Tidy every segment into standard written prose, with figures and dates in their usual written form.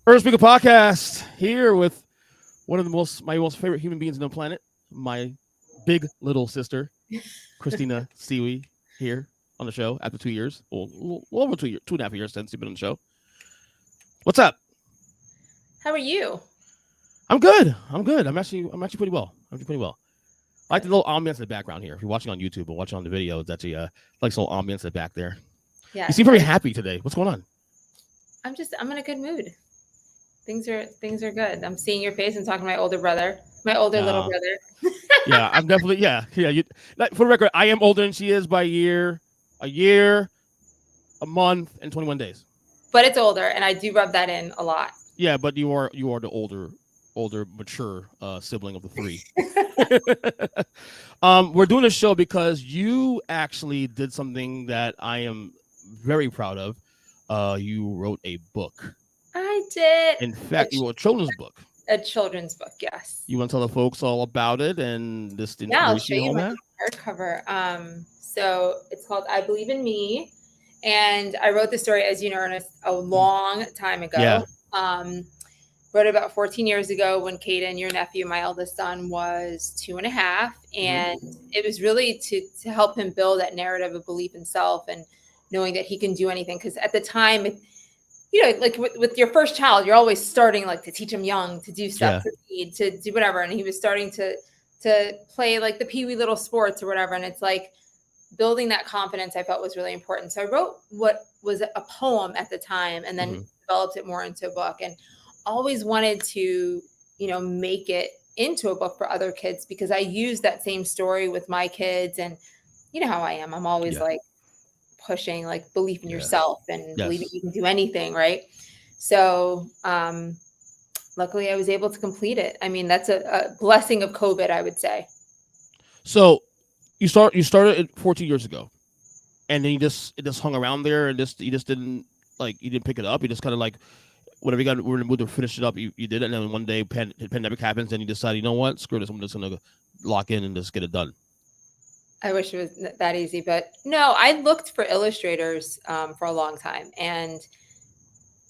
Earnestly podcast here with one of my most favorite human beings on the planet, my big little sister, Christina Cewe, here on the show after 2 years. Well, over 2 years, 2.5 years since you've been on the show. What's up? How are you? I'm good. I'm actually pretty well. I like the little ambience in the background here. If you're watching on YouTube or watching on the video, it's actually like some ambience in the back there. Yeah. You seem very happy today. What's going on? I'm in a good mood. Things are good. I'm seeing your face and talking to my older brother, my older little brother. Yeah, I'm definitely for the record, I am older than she is by a year, a month, and 21 days. But it's older, and I do rub that in a lot. Yeah, but you are the older, mature sibling of the three. We're doing this show because you actually did something that I am very proud of. You wrote a book. I did. In fact, you wrote a children's book. A children's book, yes. You want to tell the folks all about it and this information? Yeah, I'll show you my hardcover. So it's called "I Believe in Me," and I wrote the story, as you know, Ernest, a long time ago. Yeah. Wrote it about 14 years ago when Caden, your nephew, my eldest son, was 2.5, and it was really to help him build that narrative of belief in self and knowing that he can do anything. Because at the time, like with your first child, you're always starting like to teach him young to do stuff, to do whatever. And he was starting to play like the Pee-wee little sports or whatever. And it's like building that confidence I felt was really important. So I wrote what was a poem at the time and then developed it more into a book, and always wanted to, make it into a book for other kids because I use that same story with my kids. And you know how I am. I'm always like pushing like belief in yourself and believing you can do anything, right? So luckily I was able to complete it. I mean, that's a blessing of COVID, I would say. So you started it 14 years ago, and then it just hung around there, and you didn't pick it up. You just kind of like whatever you we're in the mood to finish it up. You did it, and then one day pandemic happens, and you decide, you know what, screw this, I'm just gonna lock in and just get it done. I wish it was that easy, but no, I looked for illustrators for a long time. And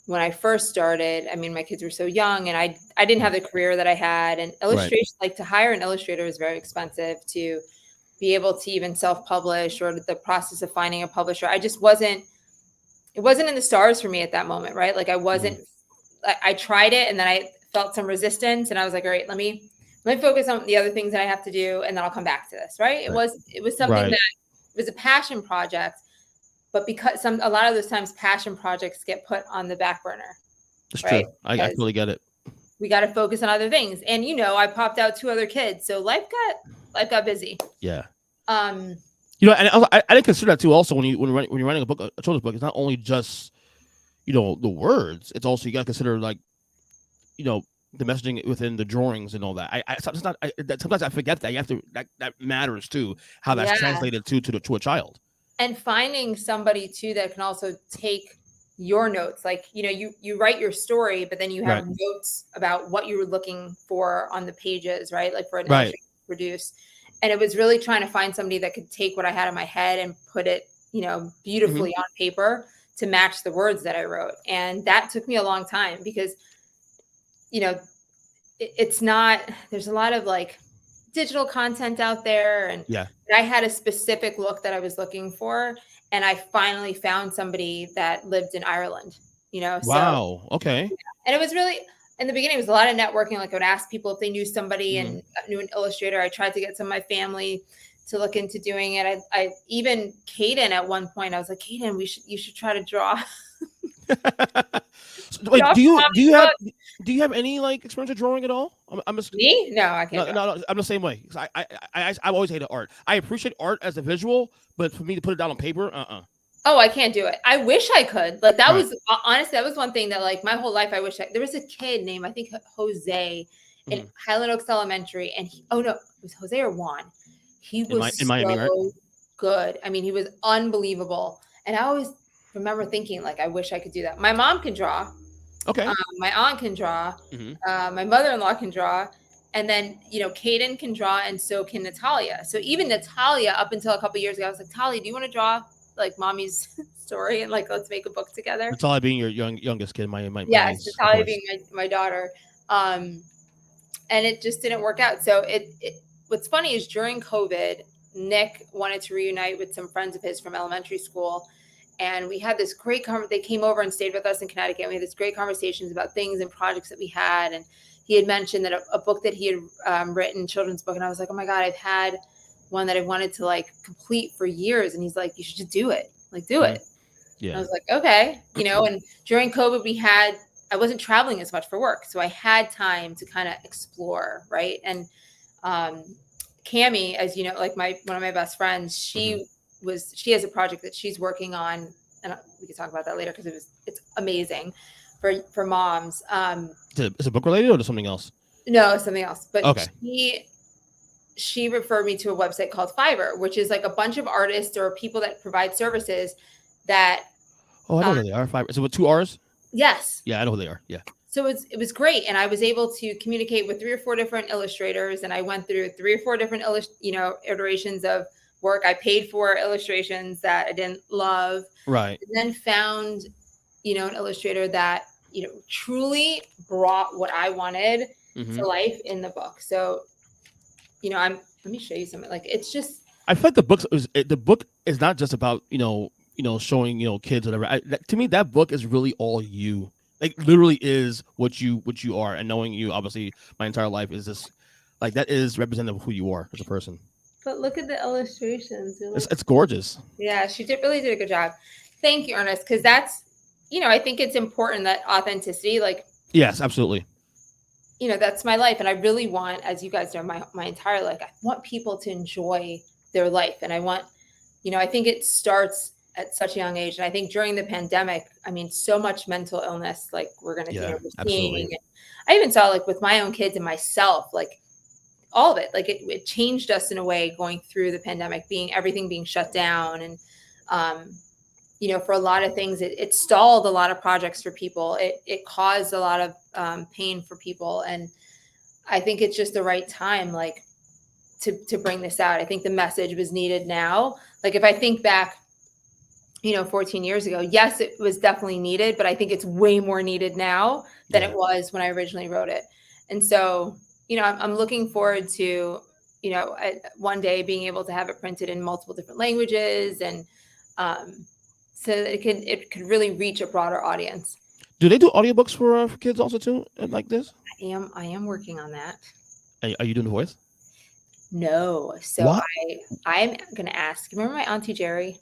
when I first started, I mean, my kids were so young and I didn't have the career that I had, and illustration, like to hire an illustrator is very expensive. To be able to even self-publish or the process of finding a publisher, it wasn't in the stars for me at that moment. Right. Like I tried it and then I felt some resistance and I was like, all right, let me focus on the other things that I have to do, and then I'll come back to this. Right. It was something that it was a passion project, but because a lot of those times passion projects get put on the back burner. That's true. I totally get it. We got to focus on other things. And, I popped out 2 other kids. So life got busy. Yeah. And I didn't consider that too. Also, when you're writing a children's book, it's not only just, the words, it's also, you got to consider like, the messaging within the drawings and all that. Sometimes I forget that you have to, that matters too, how that's translated to a child. And finding somebody too that can also take your notes. Like, you write your story, but then you have notes about what you were looking for on the pages, right? Like for an illustrator to produce. And it was really trying to find somebody that could take what I had in my head and put it, beautifully on paper to match the words that I wrote. And that took me a long time because it's not, there's a lot of like digital content out there. And I had a specific look that I was looking for. And I finally found somebody that lived in Ireland, Wow. So, okay. And it was really, in the beginning, it was a lot of networking. Like I would ask people if they knew somebody and knew an illustrator. I tried to get some of my family to look into doing it. I even Caden at one point, I was like, Caden, you should try to draw. Wait, do you have any like experience of drawing at all? Me? No, I can't. No, I'm the same way. I've always hated art. I appreciate art as a visual, but for me to put it down on paper, Oh, I can't do it. I wish I could. Like that was honestly, that was one thing that like my whole life I wish there was a kid named, I think, Jose in Highland Oaks Elementary, and it was Jose or Juan. He was in Miami, right? Good. I mean, he was unbelievable, and I always remember thinking like, I wish I could do that. My mom can draw. Okay. My aunt can draw. My mother-in-law can draw. And then, Caden can draw, and so can Natalia. So even Natalia, up until a couple of years ago, I was like, Talia, do you want to draw? like mommy's story and like let's make a book together. Natalia being your youngest kid, my Yes, niece, of Natalia course. being my daughter. And it just didn't work out. So what's funny is during COVID, Nick wanted to reunite with some friends of his from elementary school. And we had this great they came over and stayed with us in Connecticut. And we had this great conversations about things and projects that we had. And he had mentioned that a book that he had written, children's book. And I was like, oh my God, I've had one that I wanted to like complete for years. And he's like, you should just do it. Like, do it. Yeah. And I was like, okay. And during COVID, I wasn't traveling as much for work. So I had time to kind of explore. Right. And Cammie, as you know, like one of my best friends, she has a project that she's working on, and we can talk about that later because it's amazing for moms. Is it book related or something else? No, it's something else. But okay. She referred me to a website called Fiverr, which is like a bunch of artists or people that provide services that. Oh, I know who they are. Fiverr. Is it with 2 R's? Yes. Yeah, I know who they are. Yeah. So it was great, and I was able to communicate with 3 or 4 different illustrators, and I went through 3 or 4 different iterations of work. I paid for illustrations that I didn't love, right? And then found an illustrator that truly brought what I wanted to life in the book. So let me show you something. Like it's just. I feel like the book is not just about showing kids whatever. To me, that book is really all you. Like literally is what you are, and knowing you obviously my entire life is this, like that is representative of who you are as a person. But look at the illustrations. It's gorgeous. Yeah, she really did a good job. Thank you, Ernest, because that's I think it's important that authenticity, like yes, absolutely. That's my life, and I really want, as you guys know, my entire life, I want people to enjoy their life, and I want I think it starts at such a young age. And I think during the pandemic, I mean, so much mental illness, like we're going to we're seeing. I even saw like with my own kids and myself, like all of it, like it changed us in a way going through the pandemic, everything being shut down. And, for a lot of things, it stalled a lot of projects for people. It caused a lot of pain for people. And I think it's just the right time, like to bring this out. I think the message was needed now. Like if I think back, 14 years ago, yes, it was definitely needed, but I think it's way more needed now than it was when I originally wrote it. And so, I'm looking forward to, one day being able to have it printed in multiple different languages, and so that it could really reach a broader audience. Do they do audiobooks for kids also too, like this? I am working on that. Are you doing the voice? No. So what? I'm going to ask. Remember my Auntie Jerry?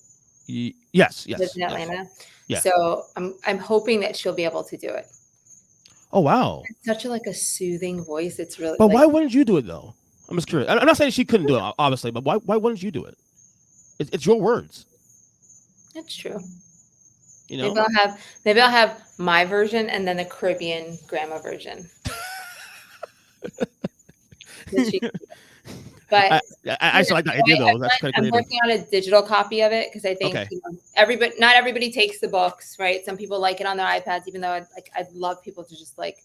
Yes. Lives in Atlanta. Yes. Yeah. So I'm hoping that she'll be able to do it. Oh wow! It's such a soothing voice. It's really. But why wouldn't you do it though? I'm just curious. I'm not saying she couldn't do it, obviously, but why wouldn't you do it? It's your words. That's true. Maybe I'll have my version and then the Caribbean grandma version. But I actually like that idea though. I'm working on a digital copy of it because I think not everybody takes the books, right? Some people like it on their iPads, even though I'd love people to just like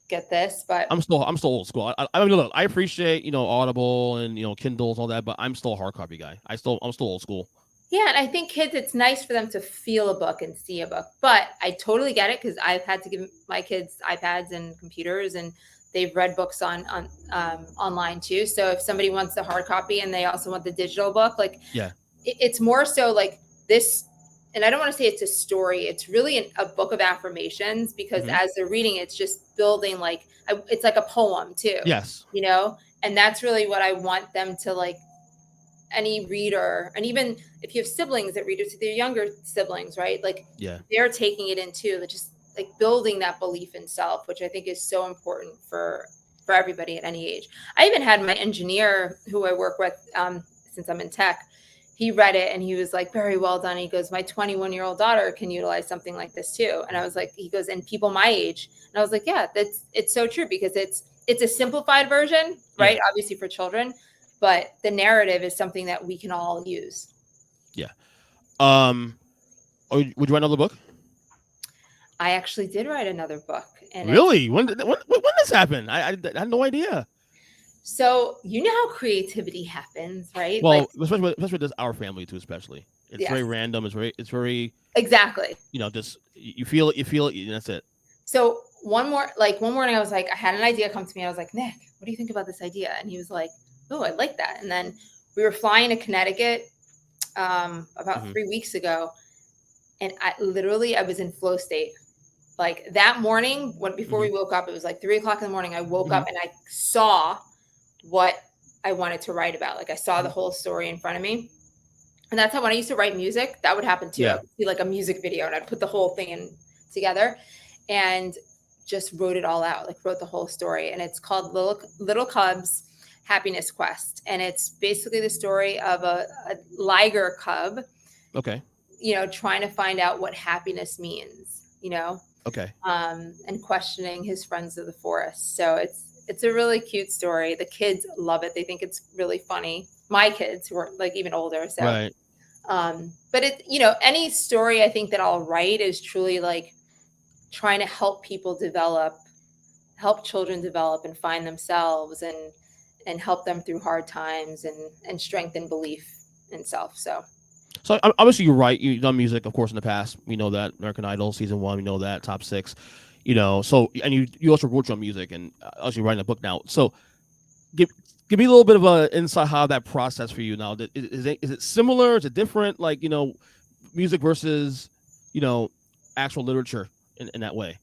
get this. But I'm still old school. I mean, look, I appreciate Audible and Kindles and all that, but I'm still a hard copy guy. I'm still old school. Yeah, and I think kids, it's nice for them to feel a book and see a book. But I totally get it because I've had to give my kids iPads and computers, and they've read books on online too. So if somebody wants the hard copy and they also want the digital book, like it's more so like this. And I don't want to say it's a story. It's really a book of affirmations because as they're reading, it's just building it's like a poem too. Yes. And that's really what I want them to like. Any reader, and even if you have siblings that read it to their younger siblings, right? Like they're taking it in too. They're just like building that belief in self, which I think is so important for everybody at any age. I even had my engineer who I work with since I'm in tech. He read it and he was like, very well done. He goes, my 21-year-old daughter can utilize something like this too. And I was like, he goes, and people my age. And I was like, yeah, it's so true because it's a simplified version, right? Obviously for children. But the narrative is something that we can all use. Yeah. Would you write another book? I actually did write another book. And really? When this happened? I had no idea. So you know how creativity happens, right? Well, especially with our family too, especially. It's very random. It's very exactly. Just you feel it, and that's it. So one morning I was like, I had an idea come to me. I was like, Nick, what do you think about this idea? And he was like, oh, I like that. And then we were flying to Connecticut about 3 weeks ago. And I was in flow state. Like that morning, before we woke up, it was like 3:00 in the morning. I woke up and I saw what I wanted to write about. Like I saw the whole story in front of me. And that's how when I used to write music, that would happen too. Yeah. I would see like a music video and I'd put the whole thing in together and just wrote it all out, like wrote the whole story. And it's called Little Cub's Happiness Quest. And it's basically the story of a liger cub. Okay. Trying to find out what happiness means, Okay. And questioning his friends of the forest. So it's a really cute story. The kids love it. They think it's really funny. My kids who are like even older. So, right. But any story I think that I'll write is truly like trying to help children develop and find themselves and help them through hard times and strengthen belief in self. So obviously you're right. You've done music, of course, in the past. We know that American Idol season 1. We know that top 6. So and you also wrote your own music and also writing a book now. So give me a little bit of an insight how that process for you now. Is it similar? Is it different? Like music versus actual literature in that way.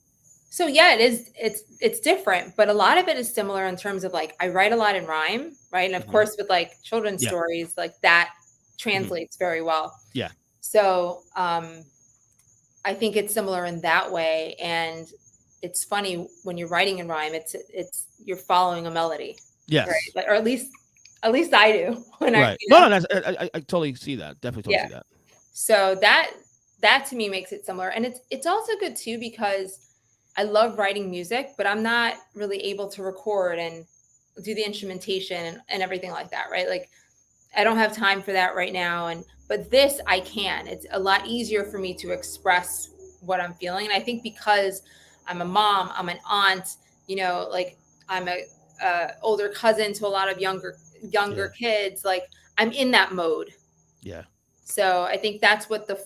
So yeah, it is. It's different, but a lot of it is similar in terms of like I write a lot in rhyme, right? And of course, with like children's stories, like that translates very well. Yeah. So I think it's similar in that way, and it's funny when you're writing in rhyme. It's you're following a melody. Yes. Right? Like, or at least I do. When right. I totally see that. Definitely totally see that. So that to me makes it similar, and it's also good too because I love writing music, but I'm not really able to record and do the instrumentation and everything like that, right? Like I don't have time for that right now. But this I can. It's a lot easier for me to express what I'm feeling. And I think because I'm a mom, I'm an aunt, like I'm a older cousin to a lot of younger kids, like I'm in that mode. Yeah. So I think that's what the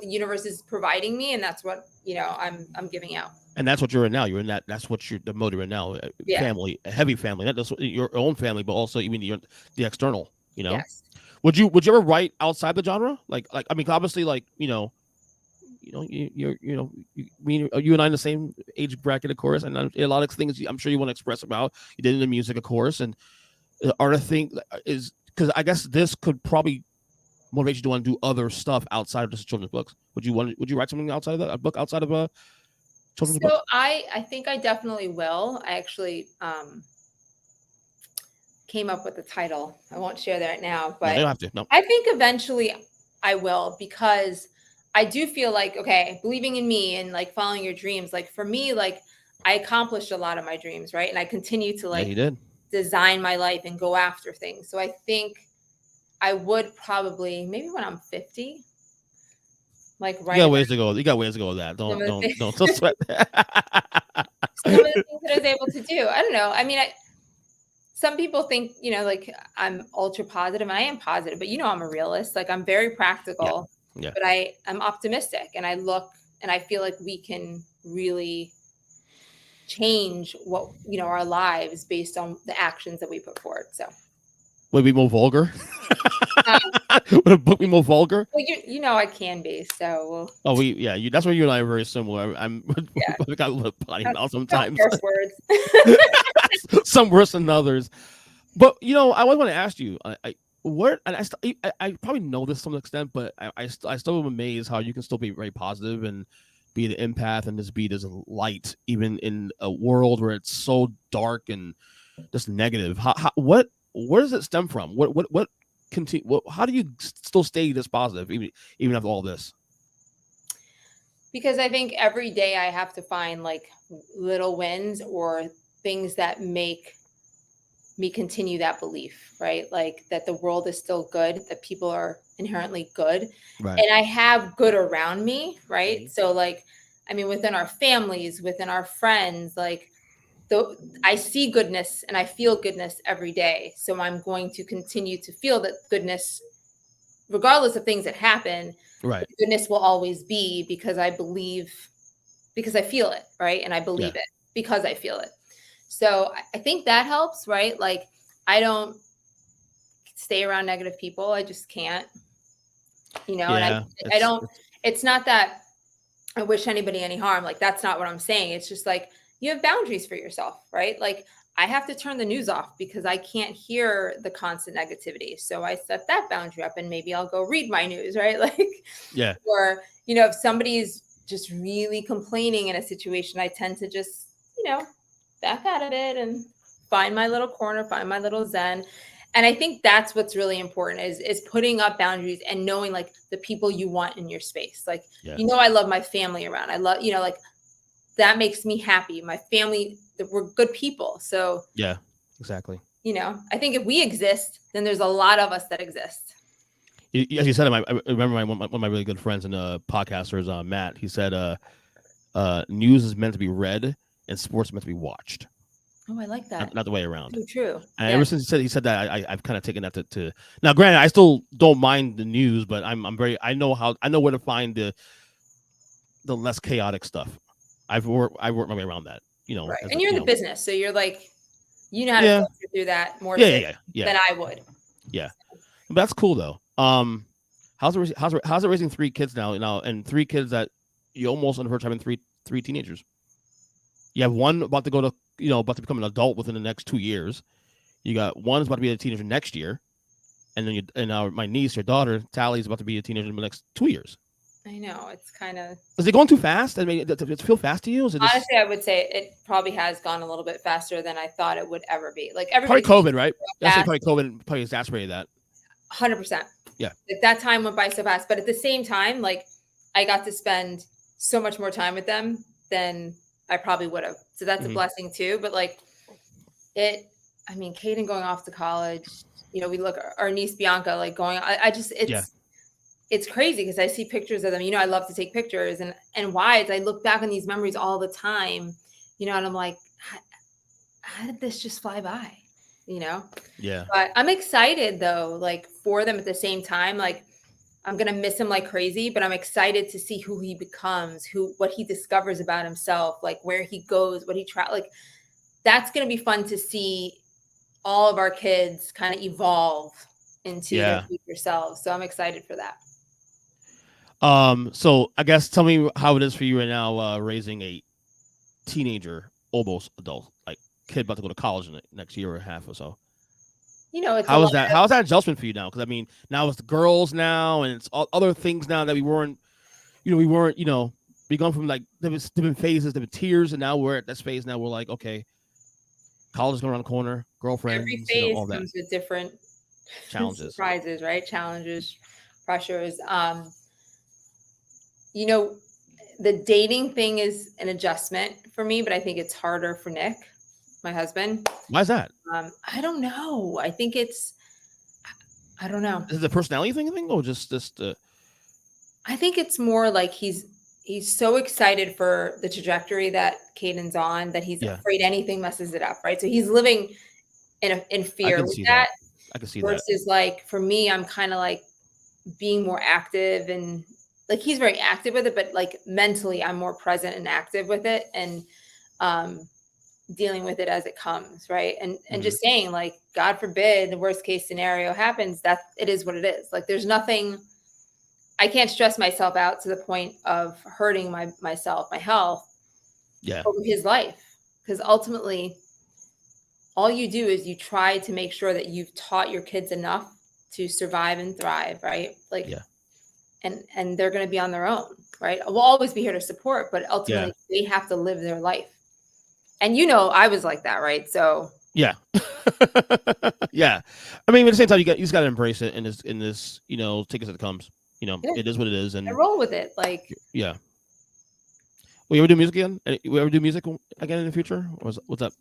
universe is providing me, and that's what I'm giving out. And that's what you're in now. You're in that. That's what the mode you're in now. Family, a heavy family, not just your own family, but also even the external. Yes. Would you ever write outside the genre? Like I mean, obviously, like you and I in the same age bracket, of course, and a lot of things I'm sure you want to express about. You did in the music, of course, and other thing is because I guess this could probably motivate you to want to do other stuff outside of just children's books. Would you write something outside of that, a book outside of a children's book? So I think I definitely will. I actually came up with the title. I won't share that now, but no, you don't have to. No. I think eventually I will, because I do feel like, okay, believing in me and like following your dreams, like for me, like I accomplished a lot of my dreams, right? And I continue to like design my life and go after things. So I think I would probably, maybe when I'm 50, like right. You got ways to go. You got ways to go with that. Don't sweat that. Some of the things that I was able to do. I don't know. I mean, some people think, like I'm ultra positive, and I am positive, but I'm a realist. Like I'm very practical, but I'm optimistic, and I look and I feel like we can really change what, our lives based on the actions that we put forward. So would we more vulgar? Would a book be more vulgar? Well, I can be. So that's where you and I are very similar. I got a little potty mouth sometimes. Some words. Some worse than others. But I always want to ask you, I probably know this to some extent, but I still am amazed how you can still be very positive and be the empath and just be this light, even in a world where it's so dark and just negative. Where does it stem from? What continue? How do you still stay this positive even after all this? Because I think every day I have to find like little wins or things that make me continue that belief, right? Like that the world is still good, that people are inherently good, right. And I have good around me, right? Mm-hmm. So like, I mean, within our families, within our friends, like I see goodness and I feel goodness every day. So I'm going to continue to feel that goodness regardless of things that happen, Right. goodness will always be because I feel it, right? And I Yeah. believe it because I feel it. So I think that helps, right? Like I don't stay around negative people. I just can't, and Yeah. I don't, it's not that I wish anybody any harm. Like that's not what I'm saying. It's just like you have boundaries for yourself, right? Like I have to turn the news off because I can't hear the constant negativity. So I set that boundary up and maybe I'll go read my news, right? Like, Yeah. or, if somebody's just really complaining in a situation, I tend to just, back out of it and find my little corner, find my little zen. And I think that's what's really important is putting up boundaries and knowing like the people you want in your space. Like, Yeah. I love my family around. I love, like that makes me happy. My family, we're good people. So, Yeah. Exactly. I think if we exist, then there's a lot of us that exist. As you said, I remember one of my really good friends and podcasters, Matt. He said, "News is meant to be read, and sports meant to be watched. Oh, I like that. Not the way around." So true. And ever since he said that, I've kind of taken that to. Now, granted, I still don't mind the news, but I'm very I know where to find the less chaotic stuff. I work my way around that. Right. And you're in the business, so you're like, how to Yeah. filter through that more Yeah. than I would. Yeah. But that's cool though. How's it raising 3 kids now? And 3 kids that you almost on the verge of having three teenagers. You have one about to go to about to become an adult within the next 2 years. You got one is about to be a teenager next year, and then my niece, your daughter, Tally, is about to be a teenager in the next 2 years. I know it's kind of. Is it going too fast? I mean, does it feel fast to you? Is it just... Honestly, I would say it probably has gone a little bit faster than I thought it would ever be. Like probably everybody, COVID, right? I say probably COVID probably exacerbated that. 100%. Yeah, like that time went by so fast, but at the same time, like I got to spend so much more time with them than I probably would have. So that's a blessing too. But like Caden going off to college, we look our niece Bianca like going. It's crazy because I see pictures of them. I love to take pictures, and why is I look back on these memories all the time, and I'm like, how did this just fly by? Yeah. But I'm excited though, like for them at the same time. Like I'm gonna miss him like crazy, but I'm excited to see who he becomes, what he discovers about himself, like where he goes, what he like. That's gonna be fun to see all of our kids kind of evolve into their future selves. So I'm excited for that. So I guess tell me how it is for you right now, raising a teenager, almost adult, like kid about to go to college in the next year or a half or so. It's how's that adjustment for you now? Because I mean, now it's the girls now, and it's all other things now that we weren't, we gone from like different phases, different tiers, and now we're at that phase. Now we're like, okay, college is going around the corner, girlfriends, every phase all that comes with different challenges, surprises, right? Challenges, pressures. The dating thing is an adjustment for me, but I think it's harder for Nick, my husband. Why is that? I don't know. I think I don't know. Is it a personality thing, or just I think it's more like he's so excited for the trajectory that Caden's on that he's afraid anything messes it up, right? So he's living in fear with that. I can see that. Versus like for me, I'm kind of like being more active and like he's very active with it, but like mentally I'm more present and active with it and dealing with it as it comes, right? And just saying like, God forbid the worst case scenario happens, that it is what it is. Like there's nothing, I can't stress myself out to the point of hurting myself, my health over his life. Because ultimately all you do is you try to make sure that you've taught your kids enough to survive and thrive, right? Like, and they're going to be on their own, right? We'll always be here to support, but ultimately they have to live their life. And I was like that, right? So yeah. I mean, at the same time, you just got to embrace it in this, take it as it comes. It is what it is, and I roll with it. Like, yeah. Will you ever do music again? Will you ever do music again in the future? Or what's up?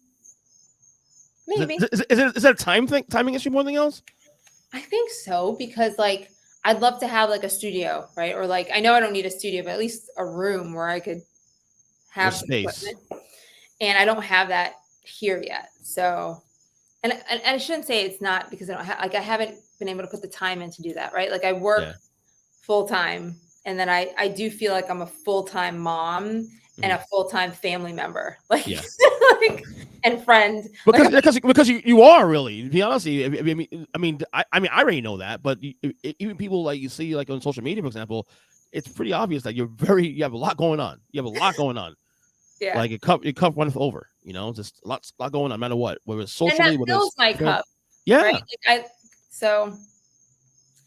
Maybe. Is that a timing issue more than anything else? I think so, because like I'd love to have like a studio, right? Or like I know I don't need a studio, but at least a room where I could have some space. Equipment. And I don't have that here yet. So, and I shouldn't say it's not because I don't have, like I haven't been able to put the time in to do that, right? Like I work full time, and then I do feel like I'm a full-time mom and a full-time family member, like, like and friend. Because you are really, to be honest, I already know that, but even people like you see like on social media, for example, it's pretty obvious that you have a lot going on. You have a lot going on. Yeah. Like your cup runneth over, just a lot going on, no matter what, whether it's And socially, that whether fills it's my cup. yeah. Right? Like so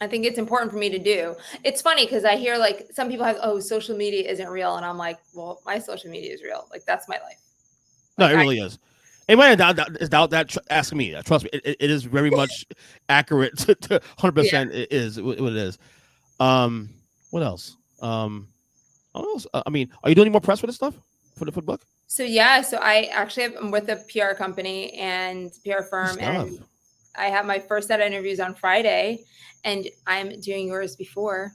I think it's important for me to do. It's funny because I hear like some people have, oh, social media isn't real. And I'm like, well, my social media is real. Like that's my life. Like, no, it really is. Anybody doubt that, ask me. Trust me, it is very much accurate to 100%. It is what it is. What else? What else? I mean, are you doing any more press for this stuff for the book? So yeah, so I actually am with a PR company and PR firm, and I have my first set of interviews on Friday, and I'm doing yours before.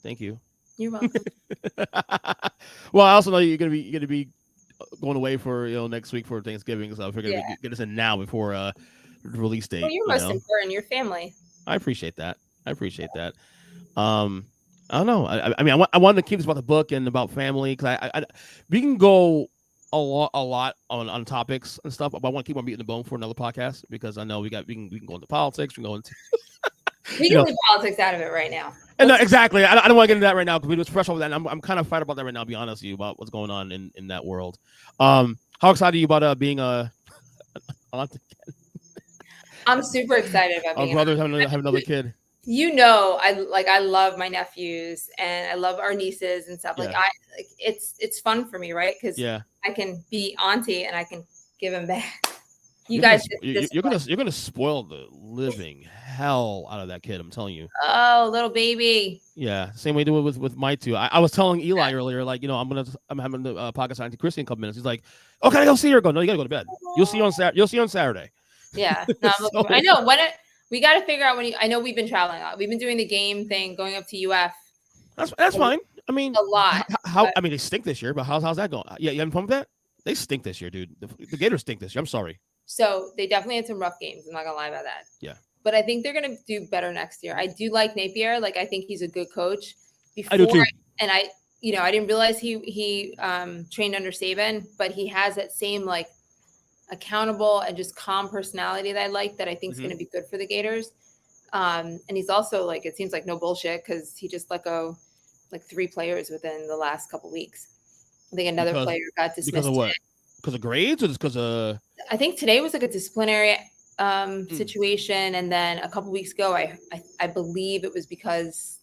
Thank you. You're welcome. Well, I also know you're gonna be going away for next week for Thanksgiving, so I figured we get this in now before the release date. Well, you're most important, your family. I appreciate that. I don't know. I mean, I wanted to keep this about the book and about family because we can go a lot on topics and stuff, but I want to keep on beating the bone for another podcast because I know we can go into politics. We can go into we can leave politics out of it right now. No, exactly. I don't want to get into that right now because we was fresh over that. And I'm kind of fired about that right now. To be honest with you about what's going on in that world. How excited are you about being a? I'm super excited about being. Our brothers have another kid. I love my nephews and I love our nieces and stuff. Yeah. It's fun for me, right? Because I can be auntie and I can give them back. You're gonna spoil the living hell out of that kid. I'm telling you. Oh, little baby. Yeah, same way to do it with my two. I was telling Eli earlier, like I'm having the podcast on Christy in a couple minutes. He's like, "Oh, can I go see her?" Go, no, you gotta go to bed. You'll see you on Saturday. Yeah, no, I know we got to figure out I know we've been traveling a lot. We've been doing the game thing, going up to UF. That's fine. I mean, a lot. I mean, they stink this year, but how's that going? Yeah, you having fun with that? They stink this year, dude. The Gators stink this year. I'm sorry. So they definitely had some rough games. I'm not gonna lie about that. Yeah. But I think they're gonna do better next year. I do like Napier. Like I think he's a good coach. I do too. And I didn't realize he trained under Saban, but he has that same like accountable and just calm personality that I like that I think is going to be good for the Gators. And he's also like, it seems like no bullshit because he just let go like 3 players within the last couple weeks. I think another player got dismissed. Because of what? Because of grades or just because of? I think today was like a disciplinary situation. And then a couple weeks ago, I believe it was because,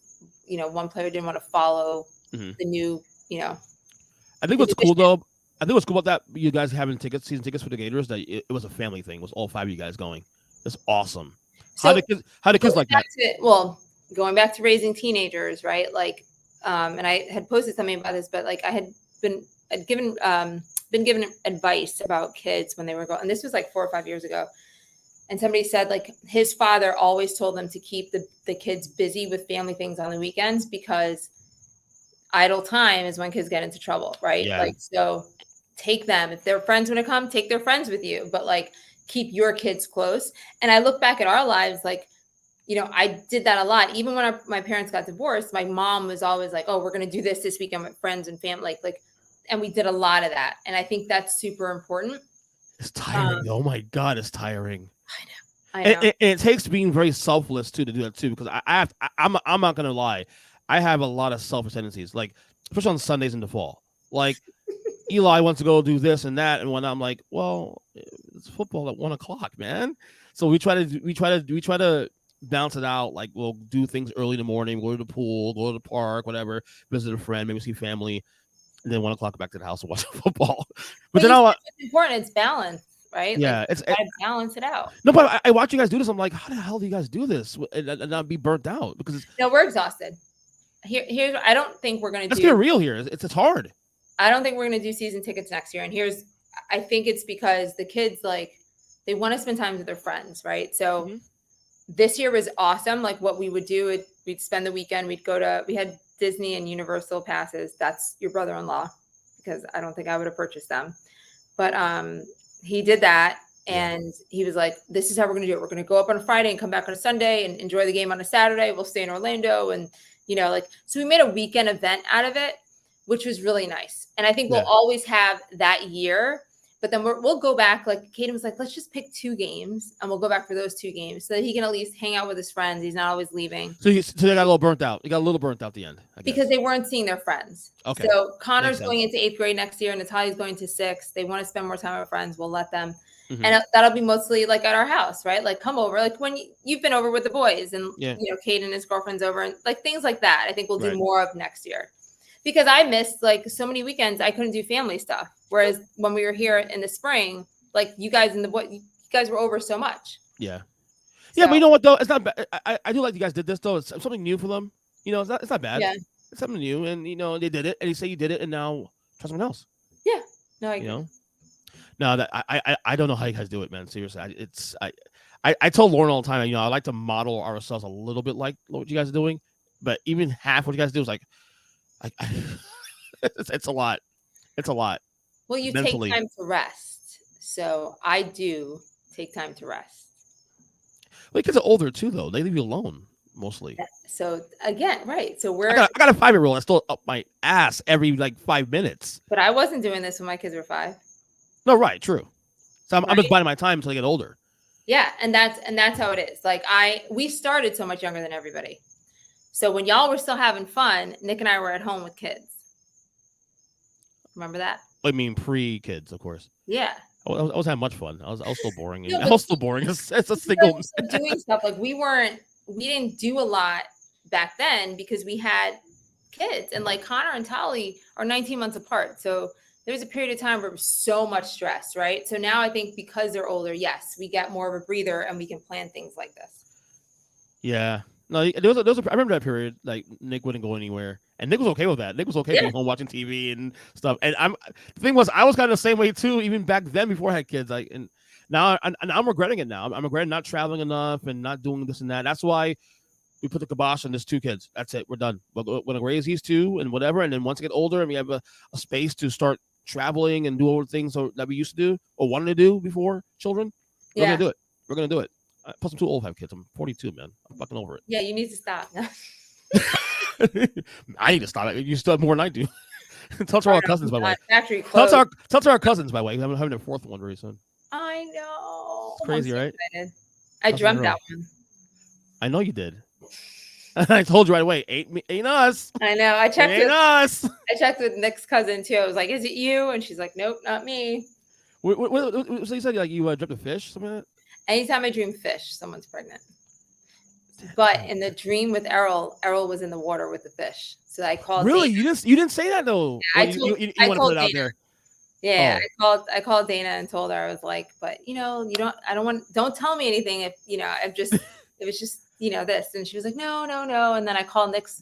one player didn't want to follow the new, I think what's cool though. I think what's cool about that, you guys having season tickets for the Gators, that it was a family thing. It was all 5 of you guys going. It's awesome. So, how do kids like that? Going back to raising teenagers, right? Like, and I had posted something about this, but like I had been given advice about kids when they were going, and this was like 4 or 5 years ago. And somebody said like his father always told them to keep the kids busy with family things on the weekends because idle time is when kids get into trouble, right? Yeah. Like, so take them. If their friends want to come, take their friends with you, but like keep your kids close. And I look back at our lives, like, I did that a lot. Even when my parents got divorced, my mom was always like, oh, we're going to do this weekend with friends and family. Like, and we did a lot of that. And I think that's super important. It's tiring. Oh my God, it's tiring. I know. And it takes being very selfless too to do that too, because I'm not going to lie. I have a lot of selfish tendencies, like especially on Sundays in the fall. Like Eli wants to go do this and that, and when I'm like, well, it's football at 1:00, man. So we try to balance it out. Like we'll do things early in the morning, go to the pool, go to the park, whatever, visit a friend, maybe see family, and then 1:00 back to the house and watch football. But then it's important. It's balance, right? Yeah, like, gotta balance it out. No, but I watch you guys do this. I'm like, how the hell do you guys do this and not be burnt out? Because we're exhausted. Here's I don't think we're gonna. Let's get real here. It's hard. I don't think we're going to do season tickets next year. And I think it's because the kids, like, they want to spend time with their friends, right? So this year was awesome. Like what we would do, we'd spend the weekend. We had Disney and Universal passes. That's your brother-in-law, because I don't think I would have purchased them. But he did that. And he was like, this is how we're going to do it. We're going to go up on a Friday and come back on a Sunday and enjoy the game on a Saturday. We'll stay in Orlando. And, so we made a weekend event out of it, which was really nice. And I think we'll always have that year. But then we'll go back. Like Caden was like, let's just pick 2 games and we'll go back for those 2 games so that he can at least hang out with his friends. He's not always leaving. So they got a little burnt out. They got a little burnt out at the end. Because they weren't seeing their friends. Okay. So Connor's going into 8th grade next year and Natalia's going to 6th. They want to spend more time with friends. We'll let them. Mm-hmm. And that'll be mostly like at our house, right? Like come over, like when you've been over with the boys and, Caden and his girlfriend's over and like things like that. I think we'll do more of next year. Because I missed like so many weekends, I couldn't do family stuff. Whereas when we were here in the spring, like you guys were over so much. Yeah. Yeah, but you know what though? It's not bad. I do like you guys did this though. It's something new for them. It's not bad. Yeah. It's something new, and they did it, and you say you did it, and now try something else. Yeah. No, I agree. No, that I don't know how you guys do it, man. Seriously, I tell Lauren all the time. I like to model ourselves a little bit like what you guys are doing, but even half what you guys do is like. It's a lot. It's a lot. Well, you mentally. Take time to rest. So I do take time to rest. Well, kids are older too, though. They leave you alone mostly. So again, right. So I got a 5-year-old. I still up my ass every 5 minutes. But I wasn't doing this when my kids were 5. No, right. True. So I'm just biding my time until I get older. Yeah. And that's how it is. Like we started so much younger than everybody. So when y'all were still having fun, Nick and I were at home with kids. Remember that? I mean, pre-kids, of course. Yeah. I was having much fun. I was still boring. No, I was still boring. It's a single. Doing stuff like we didn't do a lot back then because we had kids, and like Connor and Tali are 19 months apart. So there was a period of time where it was so much stress, right? So now I think because they're older, yes, we get more of a breather and we can plan things like this. Yeah. No, I remember that period. Like Nick wouldn't go anywhere, and Nick was okay with that. Nick was okay being home watching TV and stuff. And the thing was, I was kind of the same way too, even back then before I had kids. And now I'm regretting it. Now I'm regretting not traveling enough and not doing this and that. That's why we put the kibosh on this 2 kids. That's it. We're done. We're going to raise these 2 and whatever. And then once I get older and we have a space to start traveling and do all the things that we used to do or wanted to do before children, we're gonna do it. We're gonna do it. Plus, I'm too old to have kids. I'm 42, man. I'm fucking over it. Yeah, you need to stop. I need to stop it. You still have more than I do. Tell to our cousins, by the way. Factory clothes. Tell to our cousins, by the way. I'm having a 4th one very soon. I know. It's crazy, right? Excited. I dreamt that one. I know you did. I told you right away. Ain't us. I know. I checked with us. I checked with Nick's cousin too. I was like, "Is it you?" And she's like, "Nope, not me." So you said like you dreamt of fish, something like that? Anytime I dream fish, someone's pregnant. But in the dream with Errol was in the water with the fish. So I called. Really, Dana. You didn't say that though. Yeah, you want to put it out there. Yeah, I called Dana and told her, I was like, but don't tell me anything if it was just this. And she was like, no. And then I called Nick's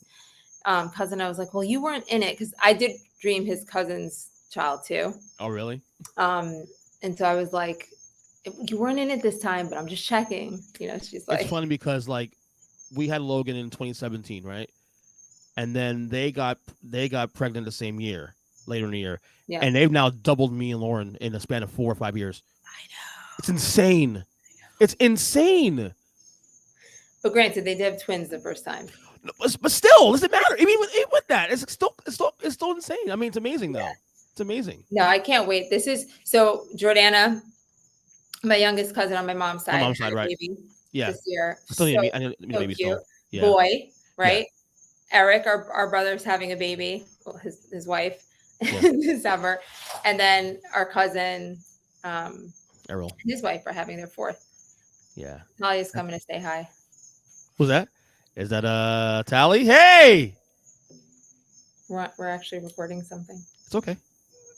cousin. I was like, well, you weren't in it because I did dream his cousin's child too. Oh, really? And so I was like, you weren't in it this time, but I'm just checking. She's like, it's funny because like we had Logan in 2017, right? And then they got pregnant the same year, later in the year. Yeah. And they've now doubled me and Lauren in a span of 4 or 5 years. I know. It's insane. It's insane. But granted, they did have twins the first time. But still, does it matter? I mean, with that, it's still insane. I mean, it's amazing though. Yeah. It's amazing. No, I can't wait. This is so Jordana, my youngest cousin on my mom's side. Right? Baby yeah. This year. I need a baby cute. still. Yeah. Boy, right? Yeah. Eric, our brother's having a baby. Well, his wife in December, and then our cousin, Errol, and his wife are having their 4th. Yeah. Talia's coming to say hi. Who's that? Is that Tally? Hey. We're actually recording something. It's okay.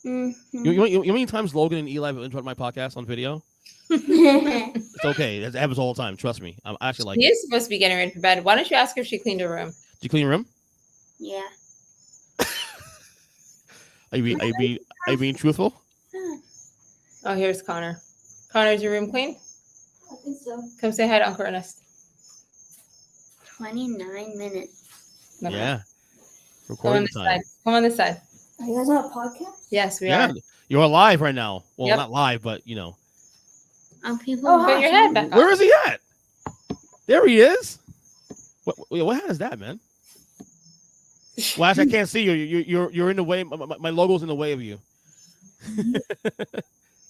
Mm-hmm. You know how many times Logan and Eli have interrupted my podcast on video? It's okay. It happens all the time. Trust me. I'm actually like. He is supposed to be getting ready for bed. Why don't you ask her if she cleaned her room? Did you clean your room? Yeah. Are you being truthful? Oh, here's Connor. Connor, is your room clean? I think so. Come say hi to Uncle Ernest. 29 minutes. Okay. Yeah. Recording time. Come on this side. Are you guys on a podcast? Yes, we are. You're live right now. Well, Yep. not live, but People. Oh, put your head back Where on. is he at? There he is. What hat is that, man? Well, actually, I can't see you. You're in the way. My logo's in the way of you.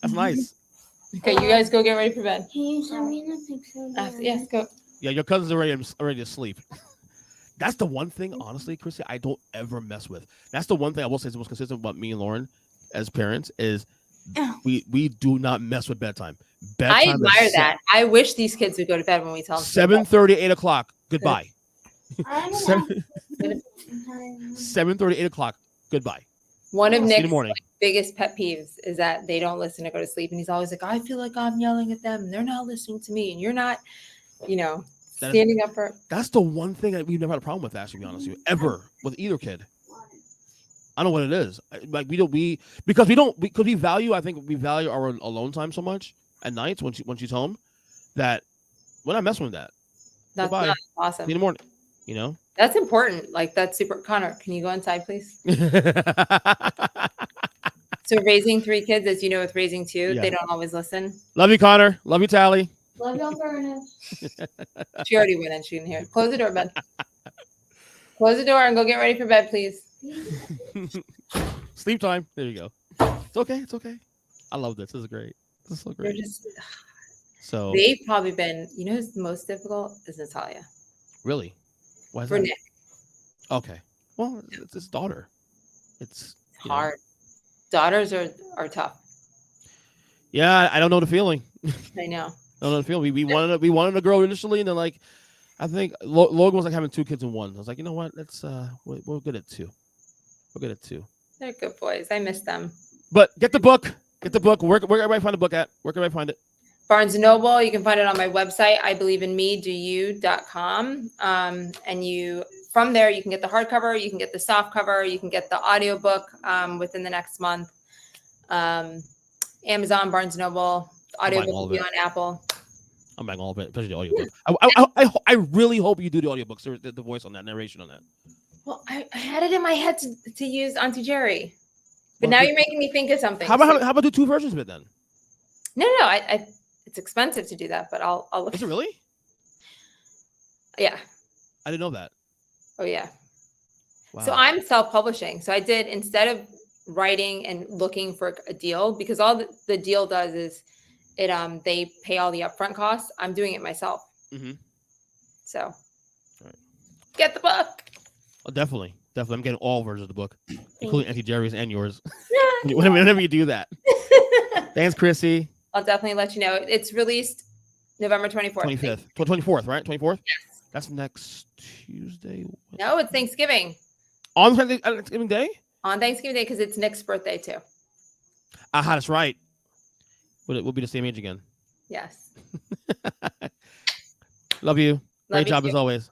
That's nice. Okay, you guys go get ready for bed. Can you send me the picture? Yes, go. Yeah, your cousin's already asleep. That's the one thing, honestly, Chrissy, I don't ever mess with. That's the one thing I will say is the most consistent about me and Lauren as parents is we do not mess with bedtime. I Bedtime admire is that. I wish these kids would go to bed when we tell them. 7:30, 8 o'clock. Goodbye. I'm 7:30, 8 o'clock. Goodbye. One of See you in the Nick's morning. biggest pet peeves is that they don't listen to go to sleep, and he's always like, "I feel like I'm yelling at them, and they're not listening to me, and you're not, standing up for." That's the one thing that we've never had a problem with, actually, to be honest with you, ever with either kid. I don't know what it is. Like because we value. I think we value our alone time so much at nights when she's home that we're not messing with that. That's Goodbye. not See awesome. you in the morning. You know. That's important. Like that's super. Connor, can you go inside, please? So raising 3 kids, as you know, with raising 2, Yeah. they don't always listen. Love you, Connor. Love you, Tally. Love you, Ernest. She already went and she didn't hear it. Close the door, bed. Close the door and go get ready for bed, please. Sleep time. There you go. It's okay. It's okay. I love this. This is great. This is so They're great. just, So they've probably been, who's the most difficult is Natalia really, why is for that? Nick. Okay. Well, it's his daughter. It's Hard. Daughters are tough. Yeah, I don't know the feeling. I know. I don't know the feeling. We wanted a girl initially, and then like I think Logan was like having 2 kids in one. I was like, you know what? Let's we're good at 2. We're good at 2. They're good boys. I miss them. But get the book. Get the book. Where can everybody find the book at? Where can everybody find it? Barnes & Noble. You can find it on my website, IBelieveInMeDoYou.com. And from there, you can get the hardcover, you can get the soft cover, you can get the audiobook within the next month. Amazon, Barnes & Noble, audiobook will be on Apple. I'm buying all of it, especially the audiobook. I really hope you do the audiobooks, the voice on that, narration on that. Well, I had it in my head to use Auntie Jerry, but now you're making me think of something. How about do 2 versions of it then? No, it's expensive to do that, but I'll look. Is it really? Yeah. I didn't know that. Oh yeah. Wow. So I'm self-publishing. So I did, instead of writing and looking for a deal, because all the deal does is they pay all the upfront costs. I'm doing it myself. Mm-hmm. So get the book. Oh, definitely. I'm getting all versions of the book, including Auntie Jerry's and yours. Whenever you do that. Thanks, Chrissy. I'll definitely let you know. It's released November 24th. 25th. 24th, right? 24th? Yes. That's next Tuesday. No, it's Thanksgiving. On Thanksgiving Day? On Thanksgiving Day, because it's Nick's birthday too. Aha, that's right. We'll be the same age again. Yes. Love you. Great Love you job too. as always.